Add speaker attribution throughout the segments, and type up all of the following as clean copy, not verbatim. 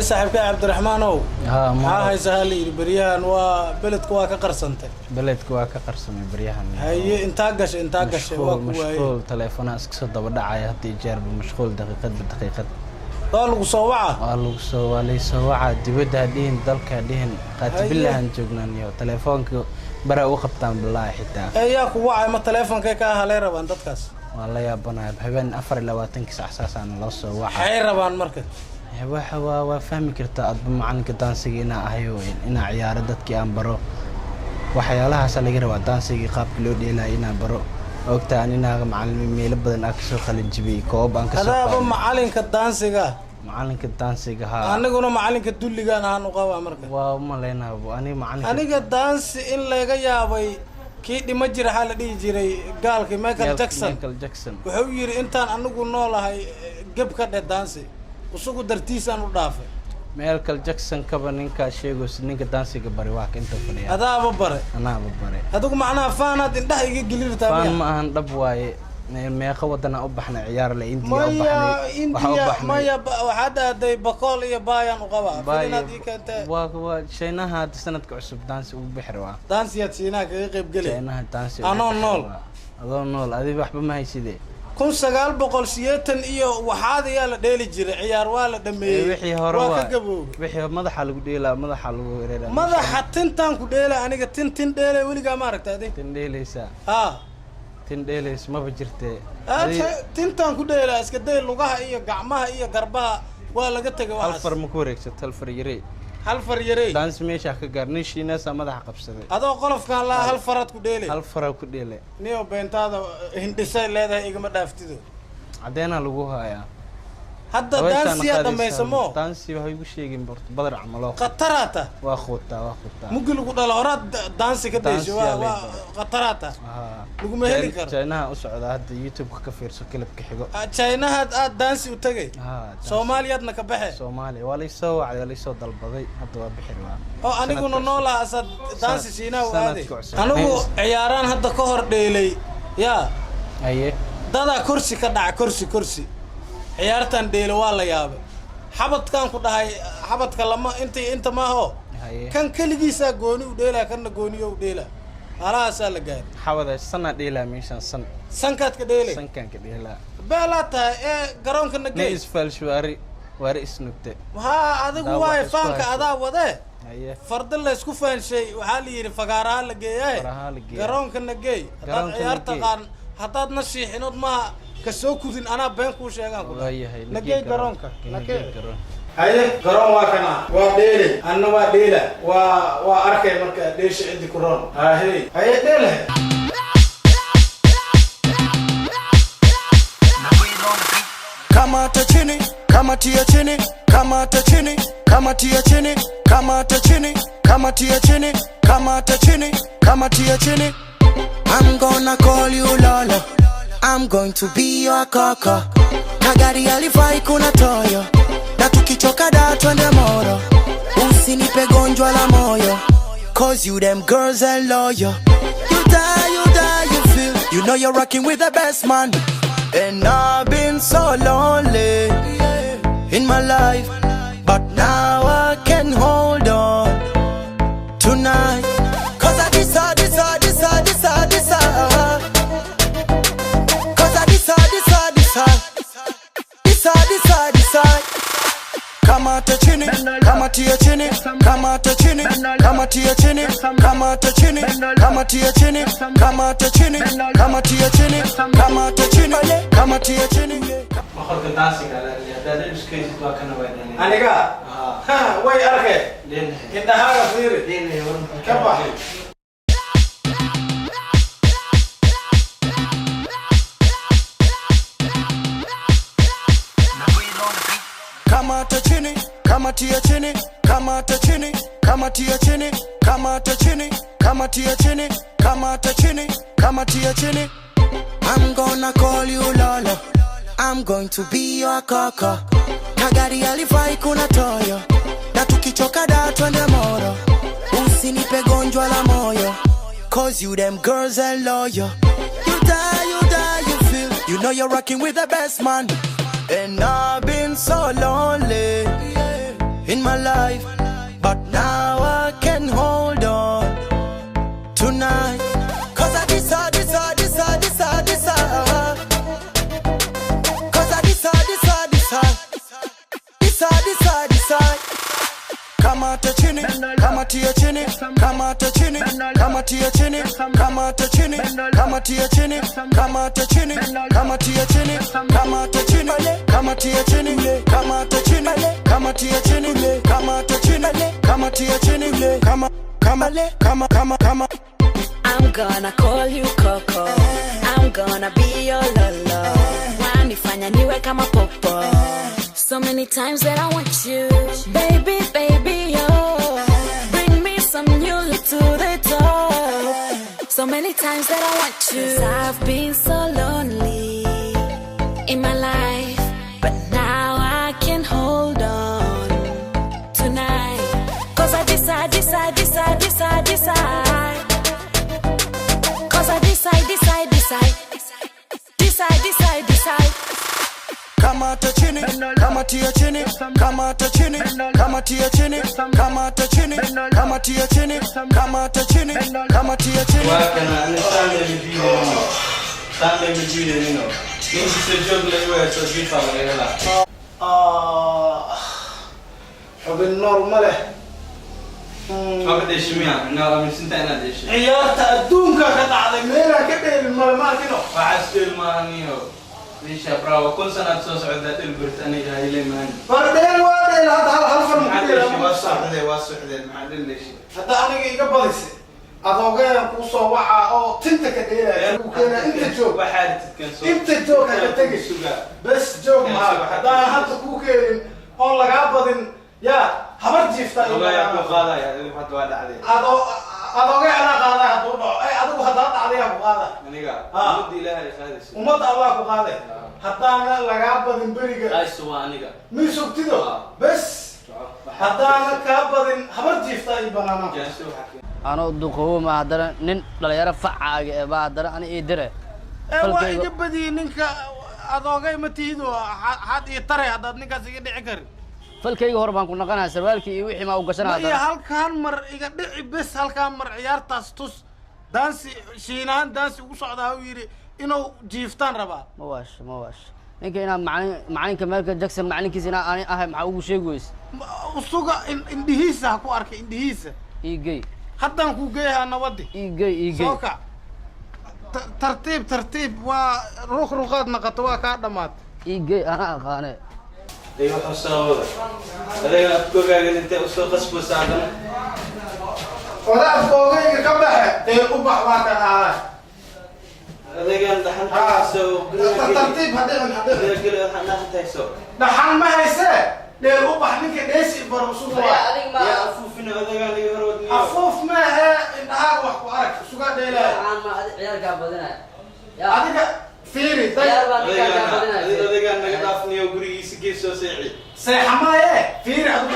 Speaker 1: صاحبك عبد الرحمن أو هاي سهلي بريان وبلدك واقع قرصنته
Speaker 2: بلدك واقع قرصني بريان
Speaker 1: هي انتاقش
Speaker 2: مشغول تليفون اسكسو دبا دعاي هدي جير مشغول دقيقة بدقيقة
Speaker 1: لو صوعه
Speaker 2: لو سو لي صوعه دبدا دين دلك دين قاتب بالله ان جوجنانيو تليفونك برا او قبطان بالله حتى
Speaker 1: اياك وعي ما تليفونك كا هلي ربان ددكاس
Speaker 2: والله يا بنا بحبن 24 ساعه اساسا لو سو waxa
Speaker 1: ay rabaan marka
Speaker 2: waxa waa fahmi kartaa adba macalinka daansiga ina ahayo ina ciyaaro dadkii aan baro waxyaalahaas laga rabaa daansiga qaabka loo dheelay ina baro ogtaan inaaga macallin meel badan ka soo qalin jibiyay koob aan ka soo
Speaker 1: qaaday macalinka
Speaker 2: daansiga ha
Speaker 1: aniguna macalinka dulligan aan u qabaa marka
Speaker 2: waa ma leenahay
Speaker 1: aniga daansi in laga yaabay kii dhima jira xal dhigi jiray gaalkii Michael Jackson wuxuu yiri intaan anigu noolahay gab ka daansi usugu dartiisaan u dhaafay Michael Jackson kaba ninka sheego ninka daansiga bari wax inta fadhiya adaaba bare adigu macnaha faanad indhaha iga gelirtaa
Speaker 2: faan ma ahan dhab waaye meeqa wadana u baxna ciyaar la India
Speaker 1: waxa daaday bakool iyo baayan u qaba fiinad ii keentay
Speaker 2: waa shaynaha sanadka cusub daansi u bixir waa
Speaker 1: daansiyaad shiinaha kaga qayb galay
Speaker 2: shaynaha daansi
Speaker 1: adoo nool
Speaker 2: adiga waxba ma haysidee
Speaker 1: 1980 iyo waxaad ayaa la dheeli jiray ciyaar waa la dhameeyay
Speaker 2: wixii hore wixii madaxa lagu dheelaa madaxa lagu weeraraa
Speaker 1: madaxa tintaan ku dheelay aniga tin dheelay weliga ma aragtay
Speaker 2: tin dheelaysa tin dheelays ma bajirtay
Speaker 1: tintaan ku dheelay iska day lugaha iyo gacmaha iyo garbaha waa laga tagay
Speaker 2: hal far ma ku wareegsan hal far yarey dance meesha ka gaarnay shiinaasa madaxa qabsaday
Speaker 1: adoo qolofkan la hal farad ku dheelay niyo beentaada hindisay leedahay igama dhaaftido cadeena lagu hayaa hadda daansiya dhameysamo
Speaker 2: daansi waxay ugu sheegin badar camalo
Speaker 1: qatarata
Speaker 2: waa khota
Speaker 1: mugil ugu dhalo hore daansi ka deesho waa qatarata lagu meeli karo
Speaker 2: China u socda hadda YouTube ka fiirso kilibka xigo
Speaker 1: China aad daansi u tagay Soomaaliyaadna ka baxay
Speaker 2: Soomaali waa la soo dalbaday hadda waa bixir waa
Speaker 1: oo aniguna noolaa asad daansi China u aaday anigu ciyaaraan hadda ka hor dheelay yaa
Speaker 2: aye
Speaker 1: dada kursi ka dhac kursi ciyaartan dheelo waa la yaabay xabadkan ku dhahay xabadka lama inta ma ho kan kaligiisa gooni u dheela kana gooniyo u dheela alaasa la gaar
Speaker 2: xawada sana dheela meeshan
Speaker 1: sankaad ka dheelay
Speaker 2: sankan ka dheela
Speaker 1: beelata garoonka nagay
Speaker 2: isfal shwaari isnugte
Speaker 1: adigu waay faanka adaa wade farda la isku faanshay waxa la yiri fagaaraha la geeyay garoonka nagay ciyaarta qaan hadaad nasiixinood ma kasoo kudin ana been ku sheegan ku nagay garoonka haye garoon waa kana waa dheelay anna waa dheela waa arkay marka dheesha cidi ku roon haye dheelay
Speaker 3: kamata chini kamatia chini kamata chini kamatia chini kamata chini kamatia chini kamata chini kamatia chini I'm gonna call you Lola I'm going to be your kaka Kagari alifai kuna toyo na tukichoka da twende moro usinipe gonjwa la moyo cause you them girls are loyal you die you feel you know you're rocking with the best man and I've been so lonely in my life but now I can hold on tonight cause I decide Kamata chini, kamatia chini, kamata chini, kamatia chini, kamata chini, kamatia chini, kamata chini, kamatia chini, kamata chini, kamatia chini.
Speaker 2: Makhorka daansiga la dad iskay waa kana weynaan.
Speaker 1: Aniga way arkay. Indhaha fiiri. Kaba.
Speaker 3: Kamata chini, kamatia chini, kamata chini, kamatia chini, kamata chini, kamatia chini, kamata chini, kamatia chini. I'm gonna call you Lola I'm going to be your kaka Kagari alifai kuna toyo na tukichoka da twende moro usinipe gonjwa la moyo cause you them girls are loyal you die you feel you know you're rocking with the best man and I've been so lonely in my life, but now I can hold on tonight. Cause I decide. Cause I decide. Kamata chini, kamatia chini, kamata chini, kamatia chini, kamata chini, kamatia chini, kamata chini, kamatia chini, kamata chini, kamatia chini, kamata chini, kamatia chini, kamata chini, kamatia chini, kama.
Speaker 4: I'm gonna call you Coco. I'm gonna be your lolo. Wanifanya niwe kama popo. So many times that I want you, baby, baby, oh. Bring me some new look to the top. So many times that I want you. 'Cause I've been so lonely in my life, but now I can hold on tonight. 'Cause I decide. 'Cause I decide.
Speaker 3: Kamata chini, kamatia chini, kamata chini, kamatia chini, kamata chini, kamatia chini, kamata chini, kamatia chini.
Speaker 1: Wakana ni sande mjini nino. Nisi se jogle iwe so jifa wala. Abin normale. Abin shimiya, ngala min sintana deshi. Ciyaarta adduunka ka dhacday meelaha ka dheelin marmaarkino. Waxaastil maaniyo. ليش يا براو كل سنة تصوص عدة البريطانية جاي لي مان. بردين وادي هذا هالفرم كبير. واسع ذي معلن ليش. حتى أنا قبلس. أضوجي كوسو وعاء أو تنتك كده. وكنا أنت جوك. بحال تتكنسو. أنت جوك هتتجي. بس جوك معك. حتى حتى كوكين. والله قابضين يا حبرت جفتا. والله يا أبو غالا يا اللي حد وعد عليه. أضوجي أنا غالا هدول. أي أدو هدات عليه أبو غالا. منيقا. مدي لها يخالص. ومد الله أبو غالا. حتى أنا لقابضين بريقة. أي سوا منيقا. مين سبتيدو. بس. حتى أنا كابضين حبرت جفتا يبانا.
Speaker 5: أنا أدخل ما هذا نن لا يعرف فعاء بعد هذا أنا إدري.
Speaker 1: واحد بدي نك أضاقي متيدو حد يطري هذا نك سيجي عكر.
Speaker 5: فالكي هربان كنا كنا سروالك يوحي ما وقشنا هذا.
Speaker 1: هل كان مر يقدر بس هل كان مر عيار تستوس دانس شينان دانس وصعد هاويري إنه جيفتان ربا.
Speaker 5: مواش. إنك هنا معين كمال جاكسون معين كيسنا أنا أهم معه شيء كويس.
Speaker 1: السوق إندهيسة هكو أرك إندهيسة.
Speaker 5: إيجي.
Speaker 1: حتى نكو جاي أنا ودي.
Speaker 5: إيجي.
Speaker 1: سوكا. ترتيب وروخات نقطوا كادمات.
Speaker 5: إيجي أنا خانة.
Speaker 1: أيوة حسنا هذا أفكار قال أنت أصلا قصب ساعدنا. ولا أفكار كم ده؟ أبغى واقع هذا كان دحين حاسو. ترتيب هذا كله حنا حتى دحين ما هيسه. ليه أبغى منك ليش برسول يا أفوفنا هذا قال يهرودني. أفوف ما هي إنها وحوارك سوق ده لا.
Speaker 5: عيال كابدنا.
Speaker 1: هذا فيري طيب.
Speaker 5: هذا
Speaker 1: كان نقطفني وقري يسكي سوسيعي. سيحماية فيري هذا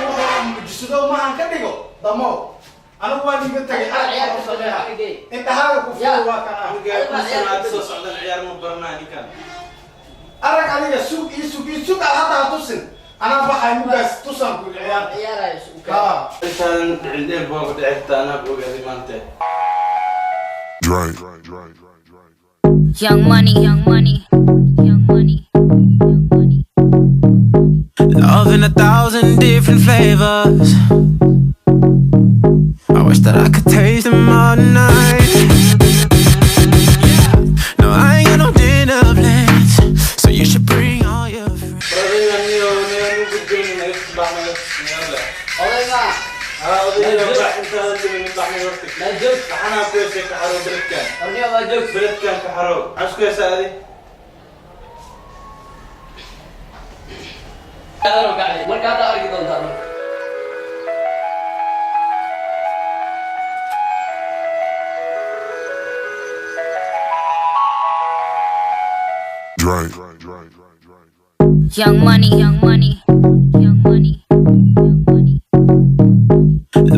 Speaker 1: جسده ما هنكديه ضمو. أنا بودي قلت لك عيال كابدنا. أنت هذا كفر واقع. أنا سمعت صوت عن العيال مبرناني كان. أرك عليه سوق على هذا توصل. أنا بحاول مجلس توصل كل عيال.
Speaker 5: عيال سوق.
Speaker 1: إنسان عندنا بوق دعيت أنا بوق هذه مانته.
Speaker 4: Young money.
Speaker 6: Love in 1,000 different flavors. I wish that I could taste them all night. No, I ain't got no dinner plans, so you should bring all your friends.
Speaker 4: Young money.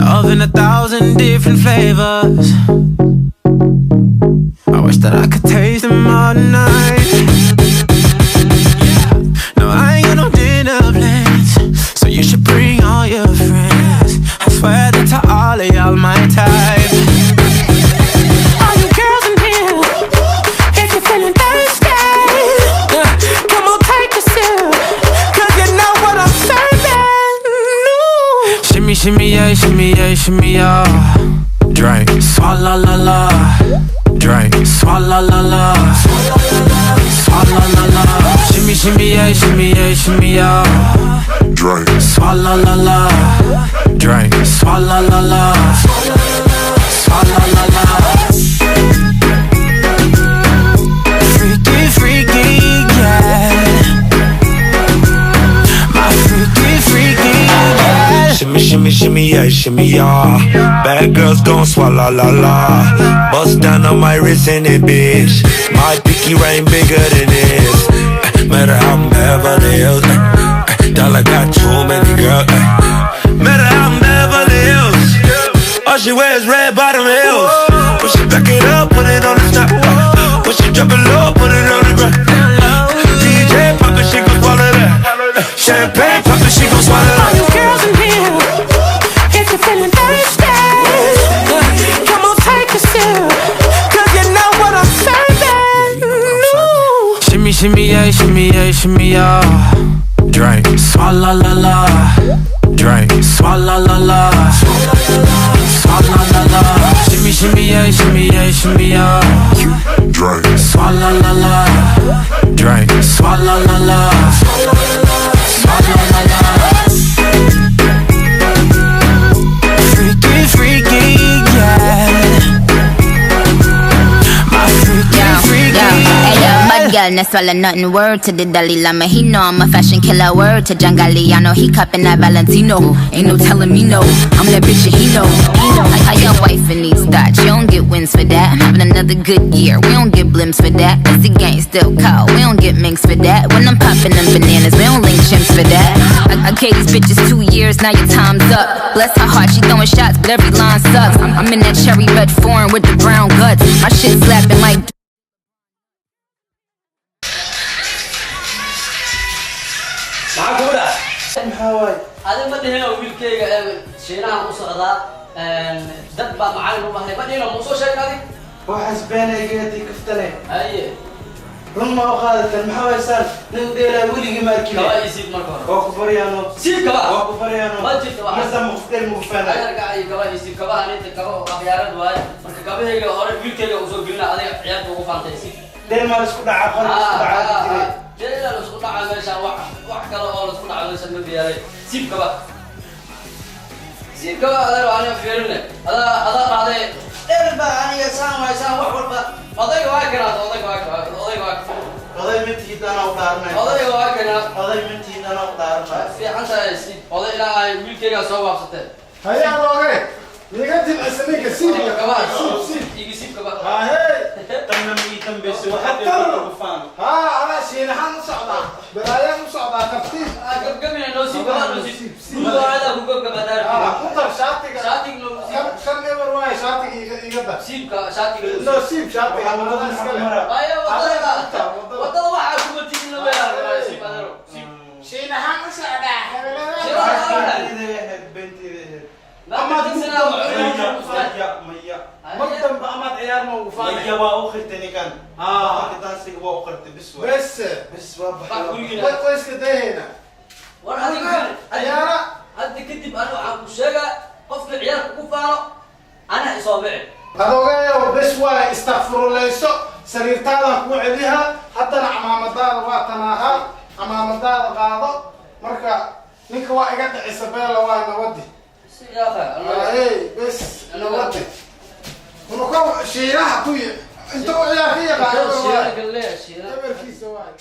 Speaker 6: Love in 1,000 different flavors. I wish that I could taste them all night. No, I ain't got no dinner plans, so you should bring all your shimmy, y'all. Drink, swalla la la. Drink, swalla la la. Swalla la la. Shimmy, shimmy, yeah, shimmy, yeah, shimmy, y'all. Drink, swalla la la. Drink, swalla la la. Swalla la la. Freaky, freaky, yeah. My freaky, freaky, yeah.
Speaker 7: Shimmy, shimmy, shimmy, yeah, shimmy, yeah. Bad girls gon' swallow la la. Bust down on my wrist in it, bitch. My pinky ring bigger than this. Matter how I'm Beverly Hills. Dollar got too many girls. Matter how I'm Beverly Hills. All she wears red bottom heels. When she back it up, put it on the top. When she drop it low, put it on the ground. DJ pop it, she gon' swallow that. Champagne pop it, she gon' swallow that.
Speaker 8: All you girls in here, if you're feeling thirsty, come on, take a sip, 'cause you know what I'm serving.
Speaker 6: Shimmy, shimmy, yeah, shimmy, yeah, shimmy, yeah. Drink, swalla la la. Drink, swalla la la. Swalla la la. Shimmy, shimmy, yeah, shimmy, yeah, shimmy, yeah. Drink, swalla la la. Drink, swalla la la. Swalla la la. Freaky, freaky, yeah. My freaky, freaky, yeah.
Speaker 9: Bad girl, no swallow nothing. Word to the Dalai Lama, he know I'm a fashion killer. Word to Giangalliano, he cupping that Valentino. Ain't no telling me no, I'm that bitch and he know. How your wife needs that, you don't get wins for that. I'm having another good year, we don't get blimps for that. Cause the gang still call, we don't get minks for that. When I'm popping them bananas, we don't link chimps for that. I gave these bitches 2 years, now your time's up. Bless her heart, she throwing shots, but every line sucks. I'm in that cherry red foreign with the brown guts. My shit slapping like
Speaker 5: هذا ما دهنا ويلكي شيناها وصعدا دب معانا وما هي بدينا موسو شيء هذه
Speaker 2: وحسبنا يجي كفتله
Speaker 5: اي
Speaker 2: لما أخذت المحاوي صار نقدر ولي مالكي
Speaker 5: كوا يسيب مركور
Speaker 2: وكبريانو
Speaker 5: سيب كوا
Speaker 2: وكبريانو
Speaker 5: ما جبت واحد
Speaker 2: مثلا مختل مفلا
Speaker 5: أنا رجع كوا يسيب كوا أنا كوا أخيارا دواي مركب كوا هي هوري ويلكي وصو قلنا هذا عيال توقف عن تيسيب
Speaker 2: دائما رسكو دعاء خالص دعاء
Speaker 5: لا رسكو دعاء ماشى واحد كلا رسكو دعاء ماشى من بيالي سيب كوا سيب كوا هذا رواني فيرنا هذا إربع أنا يسام وحول أضيق واكنا
Speaker 2: قضي منتي دانا وطارنا
Speaker 5: أضيق واكنا
Speaker 2: قضي منتي دانا وطارنا
Speaker 5: في عنده سيب أضيق لا ملكي سوا بسته
Speaker 1: هيا روحي نقدم أسميك سيب
Speaker 5: سيب يجي سيب كبا
Speaker 2: هاي تمام يتم بس واحد يفهم
Speaker 1: ها أنا شينها مصعدة برايا مصعدة كفتي
Speaker 5: كم من لو سيب كبا لو سيب هو هذا هو كبا دار
Speaker 1: كوتر شاتي
Speaker 5: لو
Speaker 1: كم نمر واي شاتي يقدر
Speaker 5: سيب كا شاتي
Speaker 1: لو سيب شاتي أنا ما أسكله
Speaker 5: أيوة وطلع واحد كم تيجي لو يا سيب هذا سيب
Speaker 1: شينها مصعدة
Speaker 2: بنتي
Speaker 5: أما تنسنا
Speaker 2: ميا مقدم بأمات عيار موفان ميا وأخرتني كان كتان سي وأخرت بس
Speaker 1: كويس كده هنا
Speaker 5: وانا
Speaker 1: عيارة
Speaker 5: هاد كدب أنا وعم شجع قف العيال كوفانو أنا إصابعي
Speaker 1: هذا بس waa istaqfiruleyso sariirtaada ku celiha haddana camaamadaada waa tanaaha camaamadaada qaado marka ninka waa iga dhicisa beela waa nabadi
Speaker 5: يا أخي
Speaker 1: بس نبضي ونكون شيراها كوي انتو عيال هي قاعدة
Speaker 5: الشيرة قال لي الشيرة
Speaker 1: كيس واحد